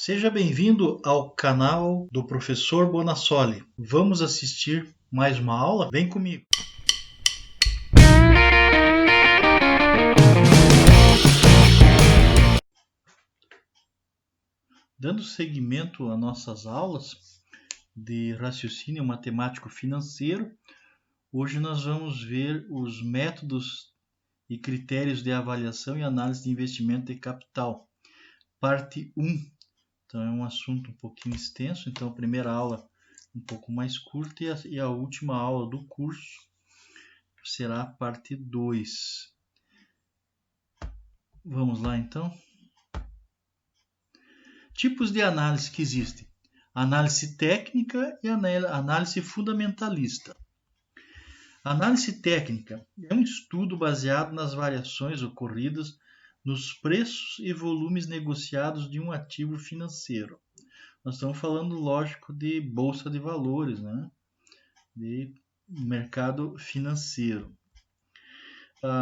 Seja bem-vindo ao canal do Professor Bonassoli. Vamos assistir mais uma aula? Vem comigo! Dando seguimento às nossas aulas de raciocínio matemático financeiro, hoje nós vamos ver os métodos e critérios de avaliação e análise de investimento de capital, parte 1. Então é um assunto um pouquinho extenso, então a primeira aula um pouco mais curta e a última aula do curso será a parte 2. Vamos lá então? Tipos de análise que existem: análise técnica e análise fundamentalista. A análise técnica é um estudo baseado nas variações ocorridas nos preços e volumes negociados de um ativo financeiro. Nós estamos falando, lógico, de bolsa de valores, né? De mercado financeiro.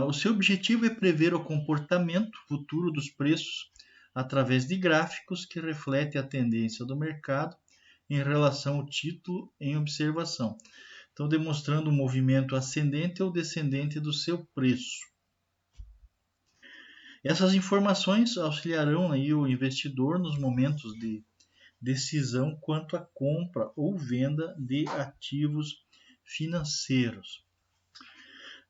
O seu objetivo é prever o comportamento futuro dos preços através de gráficos que refletem a tendência do mercado em relação ao título em observação. Então, demonstrando um movimento ascendente ou descendente do seu preço. Essas informações auxiliarão aí o investidor nos momentos de decisão quanto à compra ou venda de ativos financeiros.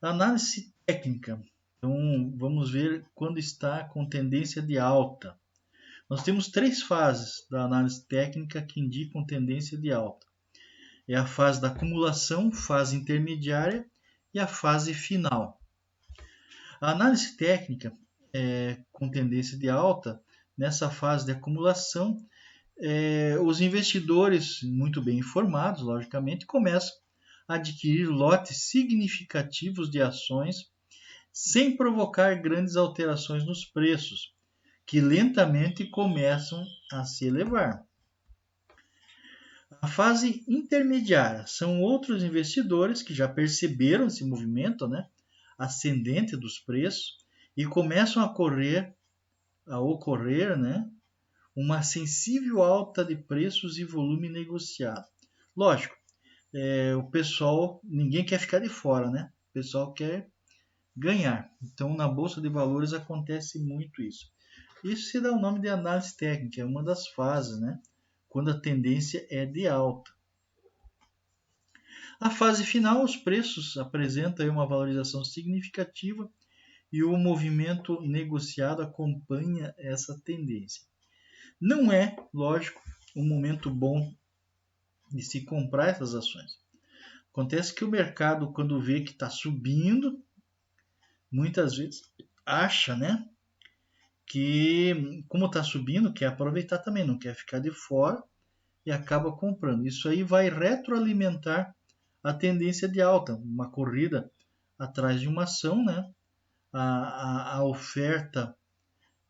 Análise técnica. Então, vamos ver quando está com tendência de alta. Nós temos 3 fases da análise técnica que indicam tendência de alta. É a fase da acumulação, fase intermediária e a fase final. A análise técnica com tendência de alta, nessa fase de acumulação, os investidores, muito bem informados, logicamente, começam a adquirir lotes significativos de ações sem provocar grandes alterações nos preços, que lentamente começam a se elevar. A fase intermediária são outros investidores que já perceberam esse movimento, ascendente dos preços e começam a ocorrer, uma sensível alta de preços e volume negociado. Lógico, o pessoal, ninguém quer ficar de fora, O pessoal quer ganhar. Então, na Bolsa de Valores acontece muito isso. Isso se dá o nome de análise técnica, é uma das fases, quando a tendência é de alta. A fase final, os preços apresentam uma valorização significativa e o movimento negociado acompanha essa tendência. Não é, lógico, um momento bom de se comprar essas ações. Acontece que o mercado, quando vê que está subindo, muitas vezes acha, que como está subindo, quer aproveitar também, não quer ficar de fora e acaba comprando. Isso aí vai retroalimentar a tendência de alta, uma corrida atrás de uma ação, A oferta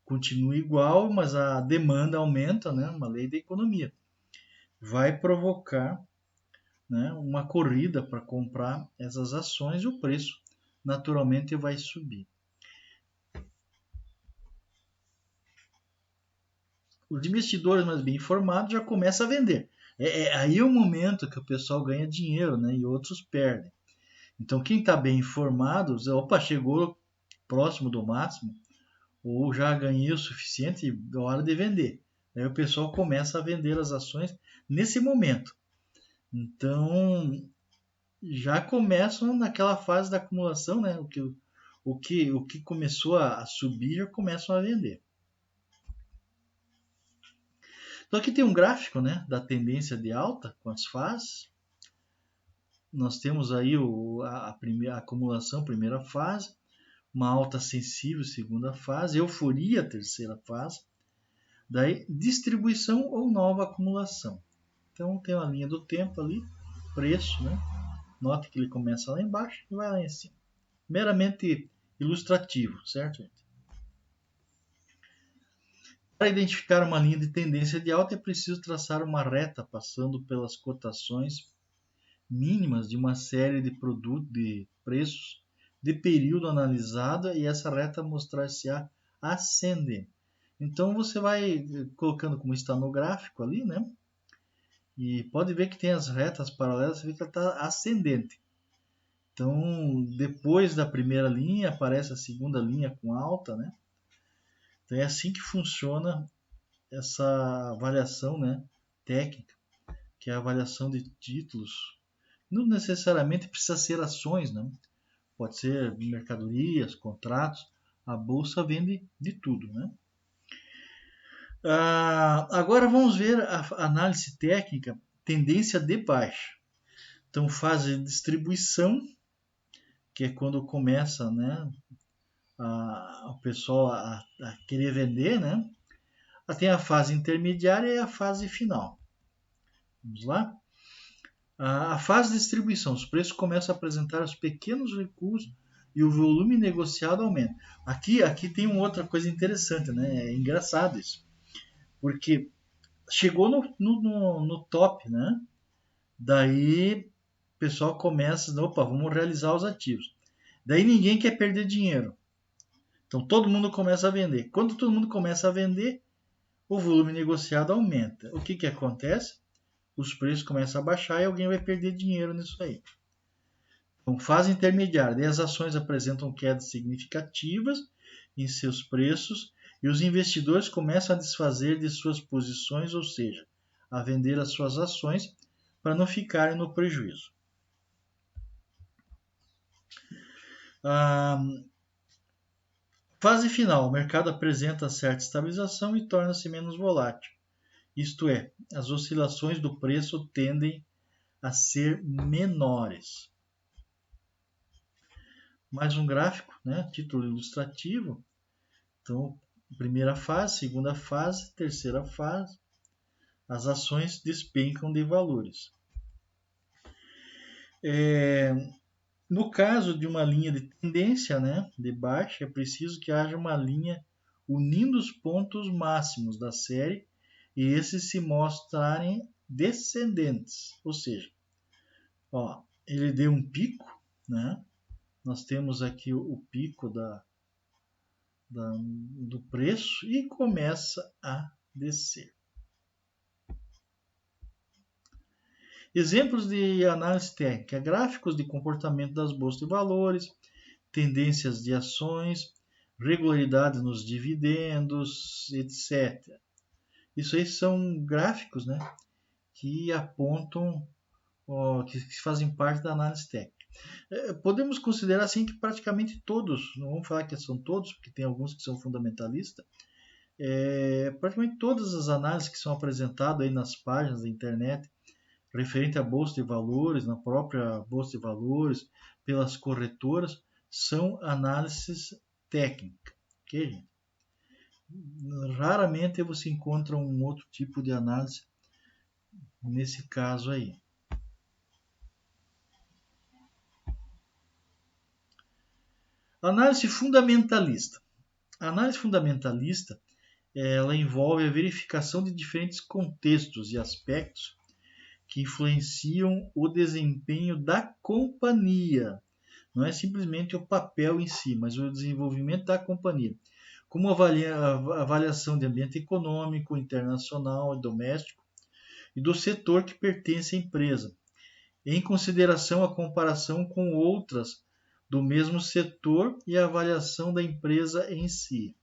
continua igual, mas a demanda aumenta, uma lei da economia. Vai provocar uma corrida para comprar essas ações e o preço naturalmente vai subir. Os investidores mais bem informados já começam a vender. Aí é o momento que o pessoal ganha dinheiro, e outros perdem. Então, quem está bem informado, chegou próximo do máximo, ou já ganhei o suficiente, é hora de vender. Aí o pessoal começa a vender as ações nesse momento. Então, já começam naquela fase da acumulação, o que começou a subir já começam a vender. Então aqui tem um gráfico, da tendência de alta com as fases. Nós temos aí a acumulação, primeira fase, uma alta sensível, segunda fase, euforia, terceira fase, daí distribuição ou nova acumulação. Então tem uma linha do tempo ali, preço, Note que ele começa lá embaixo e vai lá em cima. Meramente ilustrativo, certo, gente? Para identificar uma linha de tendência de alta é preciso traçar uma reta passando pelas cotações mínimas de uma série de produtos de preços de período analisado e essa reta mostrar-se-á ascendente. Então você vai colocando como está no gráfico ali, né? E pode ver que tem as retas paralelas, você vê que ela está ascendente. Então, depois da primeira linha, aparece a segunda linha com alta, né? Então, é assim que funciona essa avaliação, né, técnica, que é a avaliação de títulos. Não necessariamente precisa ser ações, né? Pode ser mercadorias, contratos. A bolsa vende de tudo, né? Agora vamos ver a análise técnica, tendência de baixa. Então, fase de distribuição, que é quando começa, né, o pessoal a querer vender, né? Tem a fase intermediária e a fase final. Vamos lá? A fase de distribuição, os preços começam a apresentar os pequenos recuos e o volume negociado aumenta. Aqui tem uma outra coisa interessante, né? É engraçado isso, porque chegou no top, né? Daí o pessoal começa, opa, vamos realizar os ativos. Daí ninguém quer perder dinheiro. Então todo mundo começa a vender. Quando todo mundo começa a vender, o volume negociado aumenta. O que acontece? Os preços começam a baixar e alguém vai perder dinheiro nisso aí. Então, fase intermediária, as ações apresentam quedas significativas em seus preços e os investidores começam a desfazer de suas posições, ou seja, a vender as suas ações para não ficarem no prejuízo. Fase final, o mercado apresenta certa estabilização e torna-se menos volátil. Isto é, as oscilações do preço tendem a ser menores. Mais um gráfico, né? Título ilustrativo. Então, primeira fase, segunda fase, terceira fase, as ações despencam de valores. No caso de uma linha de tendência, né, de baixa, é preciso que haja uma linha unindo os pontos máximos da série e esses se mostrarem descendentes, ou seja, ele deu um pico, né? Nós temos aqui o pico do preço e começa a descer. Exemplos de análise técnica: gráficos de comportamento das bolsas de valores, tendências de ações, regularidade nos dividendos, etc. Isso aí são gráficos, né, que apontam, que fazem parte da análise técnica. Podemos considerar assim que praticamente todos, não vamos falar que são todos, porque tem alguns que são fundamentalistas, praticamente todas as análises que são apresentadas aí nas páginas da internet referente à bolsa de valores, na própria bolsa de valores, pelas corretoras, são análises técnicas, ok, gente? Raramente você encontra um outro tipo de análise nesse caso aí. Análise fundamentalista. A análise fundamentalista, ela envolve a verificação de diferentes contextos e aspectos que influenciam o desempenho da companhia. Não é simplesmente o papel em si, mas o desenvolvimento da companhia. Como a avaliação de ambiente econômico, internacional e doméstico e do setor que pertence à empresa, em consideração a comparação com outras do mesmo setor e a avaliação da empresa em si.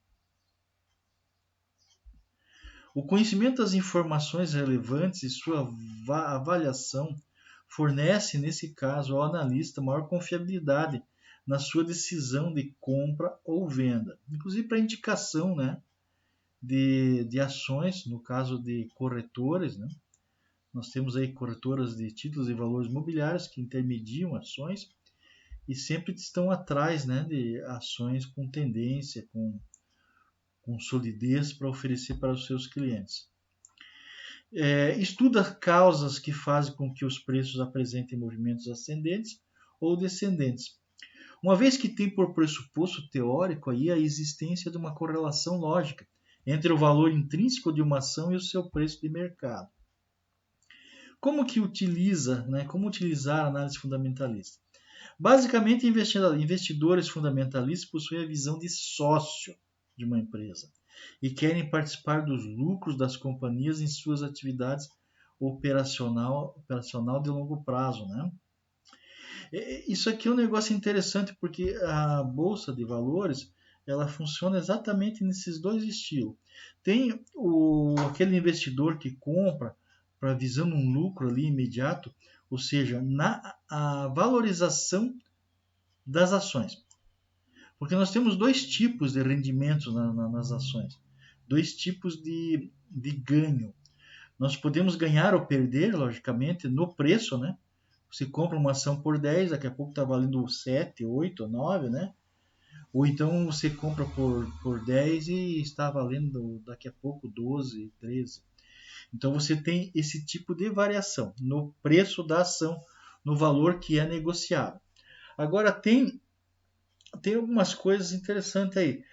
O conhecimento das informações relevantes e sua avaliação fornece, nesse caso, ao analista maior confiabilidade na sua decisão de compra ou venda, inclusive para indicação, né, de ações, no caso de corretores, né? Nós temos aí corretoras de títulos e valores imobiliários que intermediam ações e sempre estão atrás, né, de ações com tendência, com solidez para oferecer para os seus clientes. Estuda causas que fazem com que os preços apresentem movimentos ascendentes ou descendentes. Uma vez que tem por pressuposto teórico aí a existência de uma correlação lógica entre o valor intrínseco de uma ação e o seu preço de mercado. Como utilizar a análise fundamentalista? Basicamente, investidores fundamentalistas possuem a visão de sócio de uma empresa. e querem participar dos lucros das companhias em suas atividades operacional de longo prazo, né? Isso aqui é um negócio interessante porque a bolsa de valores ela funciona exatamente nesses dois estilos. Tem aquele investidor que compra para visando um lucro ali imediato, ou seja, na a valorização das ações. Porque nós temos dois tipos de rendimentos nas ações, dois tipos de ganho. Nós podemos ganhar ou perder, logicamente, no preço, né? Você compra uma ação por 10, daqui a pouco está valendo 7, 8, 9, né? Ou então você compra por 10 e está valendo daqui a pouco 12, 13. Então você tem esse tipo de variação no preço da ação, no valor que é negociado. Agora tem algumas coisas interessantes aí.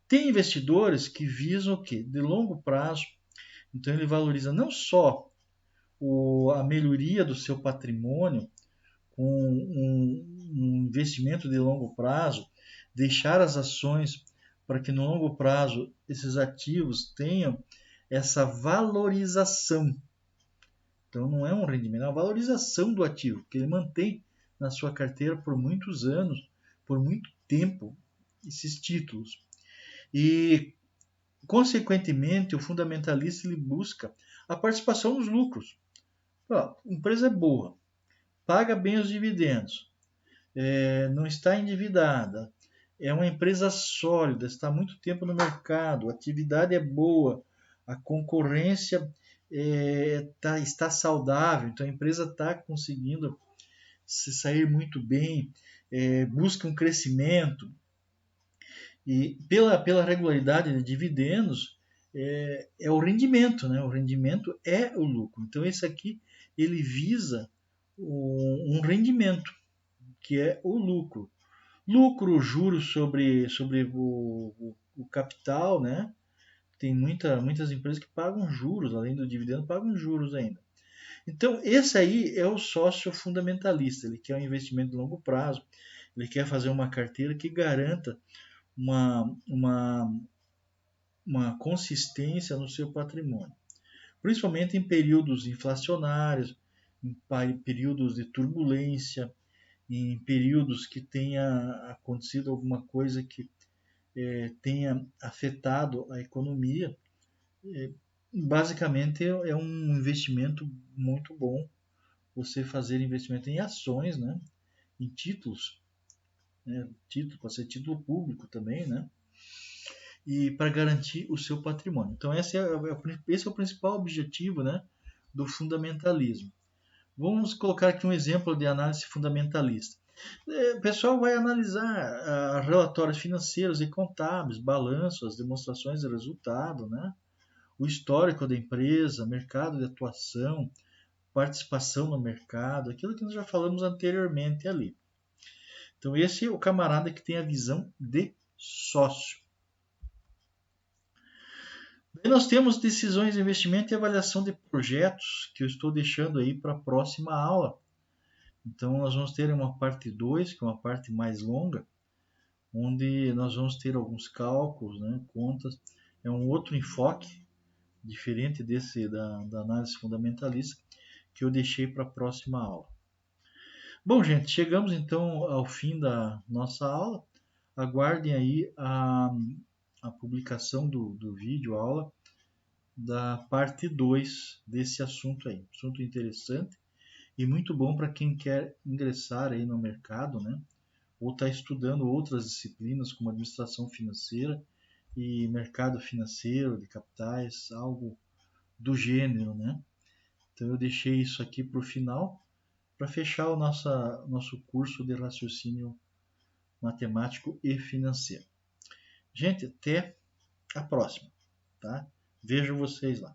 Tem investidores que visam o quê? De longo prazo. Então ele valoriza não só a melhoria do seu patrimônio com um investimento de longo prazo, deixar as ações para que no longo prazo esses ativos tenham essa valorização. Então não é um rendimento, é uma valorização do ativo, que ele mantém na sua carteira por muitos anos, por muito tempo, esses títulos. E, consequentemente, o fundamentalista ele busca a participação nos lucros. A empresa é boa, paga bem os dividendos, não está endividada, é uma empresa sólida, está há muito tempo no mercado, a atividade é boa, a concorrência está saudável, então a empresa está conseguindo se sair muito bem, busca um crescimento, e pela regularidade de dividendos, o rendimento, né? O rendimento é o lucro. Então esse aqui ele visa um rendimento, que é o lucro. Lucro, juros sobre o capital, né? Tem muitas empresas que pagam juros, além do dividendo, pagam juros ainda. Então, esse aí é o sócio fundamentalista. Ele quer um investimento de longo prazo, ele quer fazer uma carteira que garanta uma, uma, uma consistência no seu patrimônio, principalmente em períodos inflacionários, em períodos de turbulência, em períodos que tenha acontecido alguma coisa que tenha afetado a economia. Basicamente é um investimento muito bom você fazer investimento em ações, né? Em títulos, né? Título, pode ser título público também, né? E para garantir o seu patrimônio. Então esse é o principal objetivo, né, do fundamentalismo. Vamos colocar aqui um exemplo de análise fundamentalista. O pessoal vai analisar relatórios financeiros e contábeis, balanços, as demonstrações de resultado, né? O histórico da empresa, mercado de atuação, participação no mercado, aquilo que nós já falamos anteriormente ali. Então esse é o camarada que tem a visão de sócio. Daí nós temos decisões de investimento e avaliação de projetos, que eu estou deixando aí para a próxima aula. Então nós vamos ter uma parte 2, que é uma parte mais longa, onde nós vamos ter alguns cálculos, né, contas. É um outro enfoque, diferente desse da análise fundamentalista, que eu deixei para a próxima aula. Bom, gente, chegamos então ao fim da nossa aula. Aguardem aí a publicação do vídeo aula da parte 2 desse assunto aí. Assunto interessante e muito bom para quem quer ingressar aí no mercado, né? Ou está estudando outras disciplinas como administração financeira e mercado financeiro de capitais, algo do gênero, né? Então eu deixei isso aqui para o final, para fechar o nosso curso de raciocínio matemático e financeiro. Gente, até a próxima, tá? Vejo vocês lá.